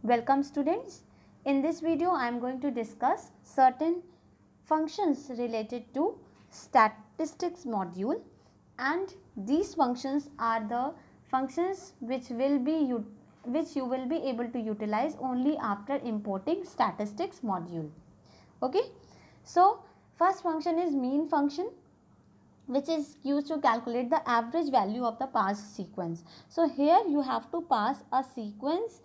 Welcome students. In this video I am going to discuss certain functions related to statistics module, and these functions are the functions which you will be able to utilize only after importing statistics module. Okay. So first function is mean function, which is used to calculate the average value of the parsed sequence. So here you have to pass a sequence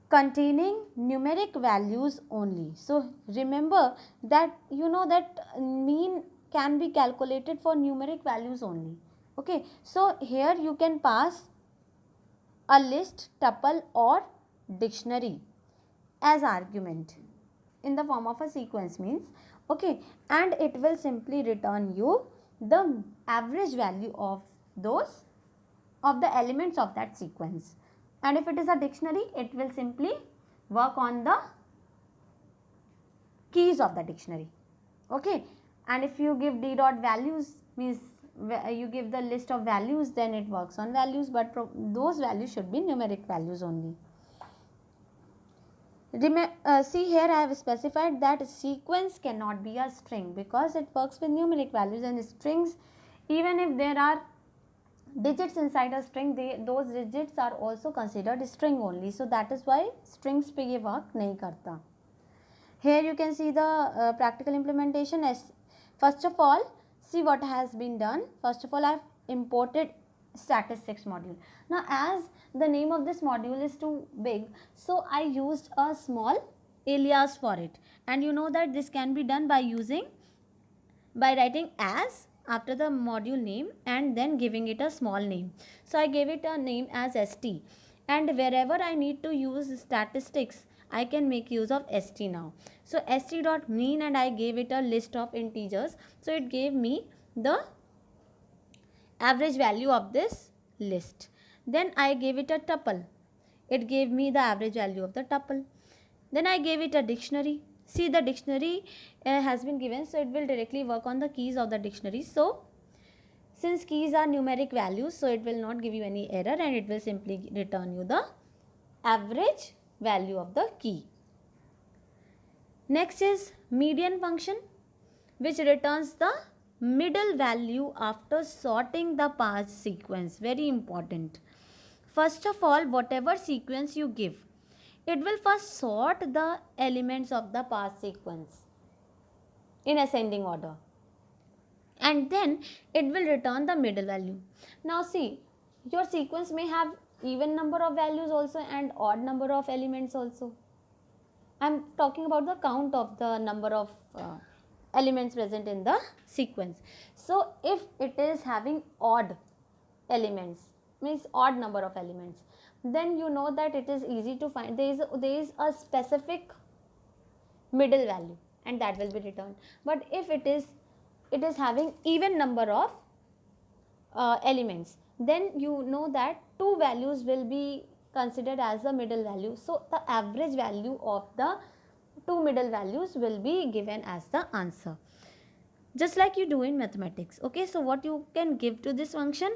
containing numeric values only. So remember that mean can be calculated for numeric values only. Okay, so here you can pass a list, tuple or dictionary as argument in the form of a sequence means. Okay, and it will simply return you the average value of the elements of that sequence. And if it is a dictionary, it will simply work on the keys of the dictionary. Okay, and if you give d dot values, means you give the list of values, then it works on values, but those values should be numeric values only. See here I have specified that sequence cannot be a string because it works with numeric values, and strings, even if there are digits inside a string, those digits are also considered string only. So that is why strings पे ये work नहीं करता. Here you can see the practical implementation. As first of all, see what has been done. First of all, I have imported statistics module. Now as the name of this module is too big, so I used a small alias for it, and you know that this can be done by writing as after the module name and then giving it a small name. So I gave it a name as ST, and wherever I need to use statistics, I can make use of ST now. So ST dot mean, and I gave it a list of integers, so it gave me the average value of this list. Then I gave it a tuple, it gave me the average value of the tuple. Then I gave it a dictionary. See, the dictionary has been given, so it will directly work on the keys of the dictionary. So since keys are numeric values, so it will not give you any error, and it will simply return you the average value of the key. Next is median function, which returns the middle value after sorting the parsed sequence. Very important. First of all, whatever sequence you give, it will first sort the elements of the parsed sequence in ascending order, and then it will return the middle value. Now see, your sequence may have even number of values also and odd number of elements also. I am talking about the count of the number of elements present in the sequence. So if it is having odd elements, means odd number of elements, then you know that it is easy to find. There is a specific middle value, and that will be returned. But if it is having even number of elements, then you know that two values will be considered as the middle value. So the average value of the two middle values will be given as the answer, just like you do in mathematics. Okay, so what you can give to this function,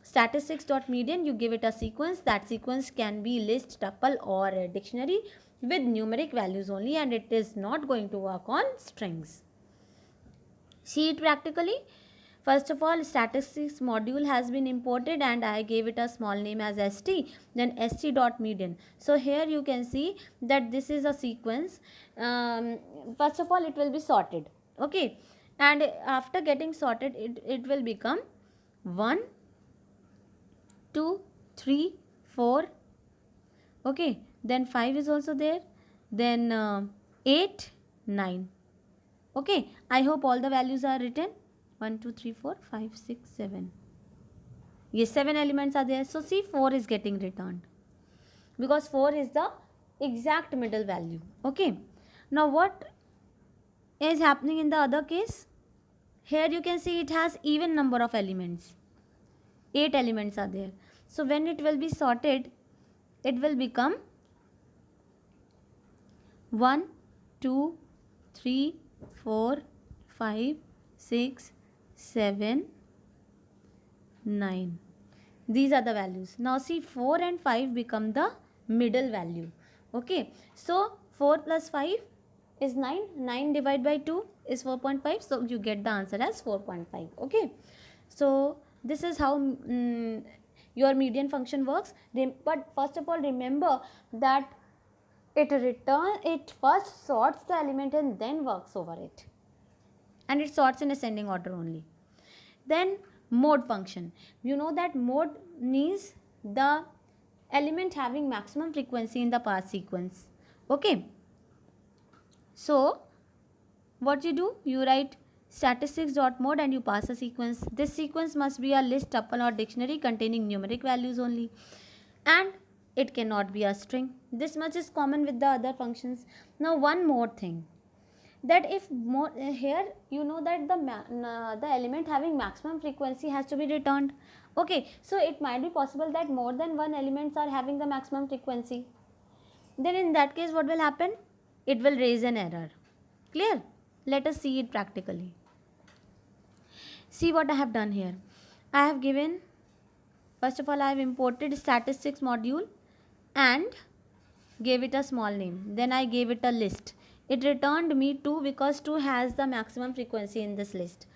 statistics.median, you give it a sequence. That sequence can be list, tuple or a dictionary with numeric values only, and it is not going to work on strings. See it practically. First of all, statistics module has been imported, and I gave it a small name as ST, then ST.median. So here you can see that this is a sequence. First of all, it will be sorted. Okay, and after getting sorted, it will become 1, 2, 3, 4. Okay, then 5 is also there, then 8, 9. Okay, I hope all the values are written. 1, 2, 3, 4, 5, 6, 7. Yes, 7 elements are there. So see, 4 is getting returned because 4 is the exact middle value. Okay, now what is happening in the other case? Here you can see it has even number of elements. 8 elements are there. So when it will be sorted, it will become 1, 2, 3, 4, 5, 6, 7, 9. These are the values. Now see, 4 and 5 become the middle value. Okay, so 4 plus 5 is 9. 9 divided by 2 is 4.5. So you get the answer as 4.5. Okay, so this is how your median function works. But first of all, remember that it first sorts the element and then works over it, and it sorts in ascending order only. Then mode function, you know that mode means the element having maximum frequency in the pass sequence. Okay, so what you do, you write statistics.mode and you pass a sequence. This sequence must be a list, tuple or dictionary containing numeric values only, and it cannot be a string. This much is common with the other functions. Now one more thing, that if more here you know that the element having maximum frequency has to be returned. Okay, so it might be possible that more than one elements are having the maximum frequency. Then in that case what will happen, it will raise an error. Clear? Let us see it practically. See what I have done here. I have given, first of all I have imported statistics module and gave it a small name. Then I gave it a list. It returned me 2 because 2 has the maximum frequency in this list.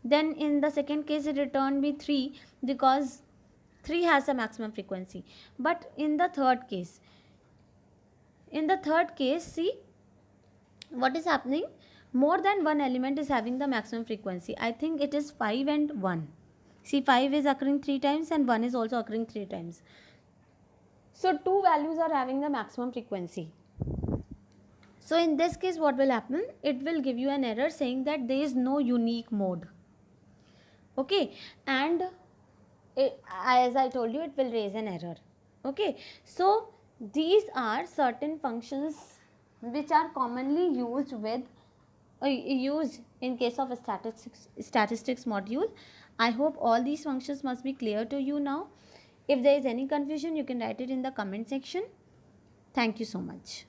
Then in the second case it returned me 3 because 3 has the maximum frequency. But in the third case, see what is happening, more than one element is having the maximum frequency. I think it is 5 and 1. See, 5 is occurring 3 times and 1 is also occurring 3 times. So two values are having the maximum frequency. So in this case what will happen, it will give you an error saying that there is no unique mode. Okay, and as I told you, it will raise an error. Okay, so these are certain functions which are commonly used in case of a statistics module. I hope all these functions must be clear to you now. If there is any confusion, you can write it in the comment section. Thank you so much.